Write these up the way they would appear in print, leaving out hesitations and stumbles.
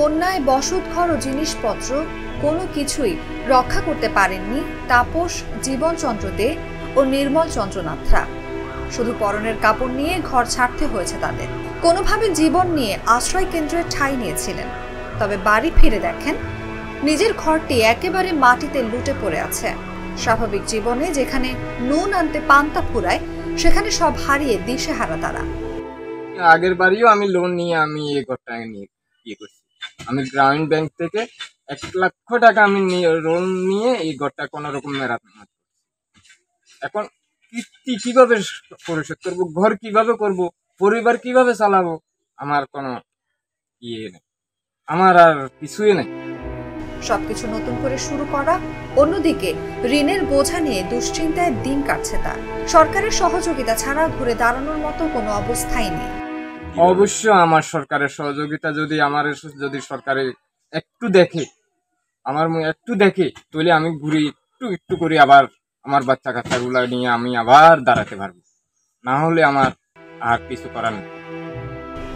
বন্যায় বসতঘর ও জিনিসপত্র কোনো কিছুই রক্ষা করতে পারেননি তাপস, জীবনচন্দ্র দে ও নির্মল চন্দ্র নাথরা। শুধু পরনের কাপড় নিয়ে ঘর ছাড়তে হয়েছে তাদের। কোনোভাবে জীবন নিয়ে আশ্রয় কেন্দ্রে ঠাঁই নিয়েছিলেন, তবে বাড়ি ফিরে দেখেন নিজের ঘরটি একেবারে মাটিতে লুটে পড়ে আছে। স্বাভাবিক জীবনে যেখানে নুন আনতে পান্তা ফুরায়, সেখানে সব হারিয়ে দিশেহারা তারা। আগের বাড়িও আমি লোন নিয়ে আমি এই ঘরটা নিয়ে করছি। আমি গ্রামীণ ব্যাংক থেকে 1,00,000 টাকা আমি লোন নিয়ে এই ঘরটা কোন রকম মেরামত করছি। এখন কিভাবে পরিশোধ করবো, ঘর কিভাবে করব, পরিবার কিভাবে চালাবো, আমার কোনো ইয়ে নেই, আমার আর কিছুই নেই। সবকিছু নতুন করে শুরু করা, অন্যদিকে ঋণের বোঝা নিয়ে দুশ্চিন্তায় দিন কাটছে তার। সরকারের সহযোগিতা ছাড়া ঘুরে দাঁড়ানোর মতো কোনো অবস্থাই নেই। অবশ্য আমার সরকারের সহযোগিতা যদি সরকারে একটু দেখে, তাহলে আমি ঘুরে একটু করে আবার আমার বাচ্চা কাচ্চাগুলা নিয়ে আমি আবার দাঁড়াতে পারবো। না হলে আমার আর কিছু করার নেই।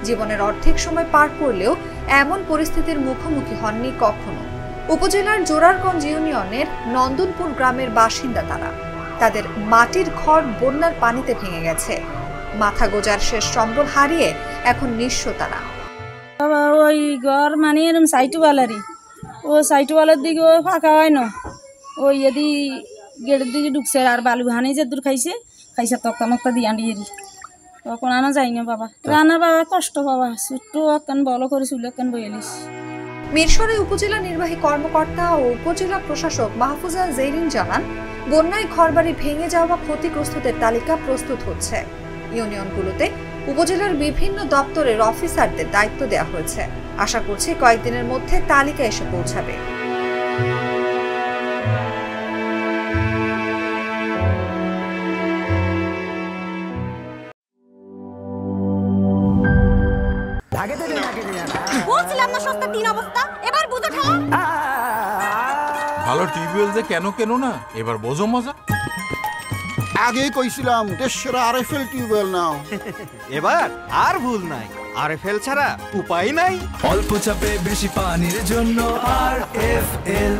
জীবনের অর্ধেক সময় পার করলেও এমন পরিস্থিতির মুখোমুখি হননি কখনো। উপজেলার জোরারগঞ্জ ইউনিয়নের নন্দনপুর গ্রামের বাসিন্দা তারা। তাদের মাটির ঘর বন্যার পানিতে ভেঙে গেছে। মাথা গোজার শেষ সম্বল হারিয়ে এখন নিঃস্ব তারা। ওই ঘর মানে এরকম সাইটওয়ালারই, ও সাইটওয়ালার দিকে ও ফাঁকা হয় না, ওই এদি গেটের দিকে ঢুকছে আর বালু হানি যে দূর খাইছে তক্তা মক্তা দিয়ে আনিয়ে তখন আনা যাই না বাবা, রানা বাবা কষ্ট বাবা, ছোট্ট একখান বলো করে চুল একখান বইলিস। মিরসরাই উপজেলা নির্বাহী কর্মকর্তা ও উপজেলা প্রশাসক মাহফুজা জেরিন জানান, বন্যায় ঘরবাড়ি ভেঙে যাওয়া ক্ষতিগ্রস্তদের তালিকা প্রস্তুত হচ্ছে। ইউনিয়নগুলোতে উপজেলার বিভিন্ন দপ্তরের অফিসারদের দায়িত্ব দেওয়া হয়েছে। আশা করছি কয়েকদিনের মধ্যে তালিকা এসে পৌঁছাবে। বলছিলাম না সস্তা তিন অবস্থা, এবার বুঝো ঠাও। ভালো টিউবওয়েল যে কেন না, এবার বোঝো মজা। আগেই কইছিলাম দেশের আরএফএল টিউবওয়েল নাও। এবার আর ভুল নাই, আরএফএল ছাড়া উপায় নাই। অল্প চাপে বেশি পানির জন্য আরএফএল।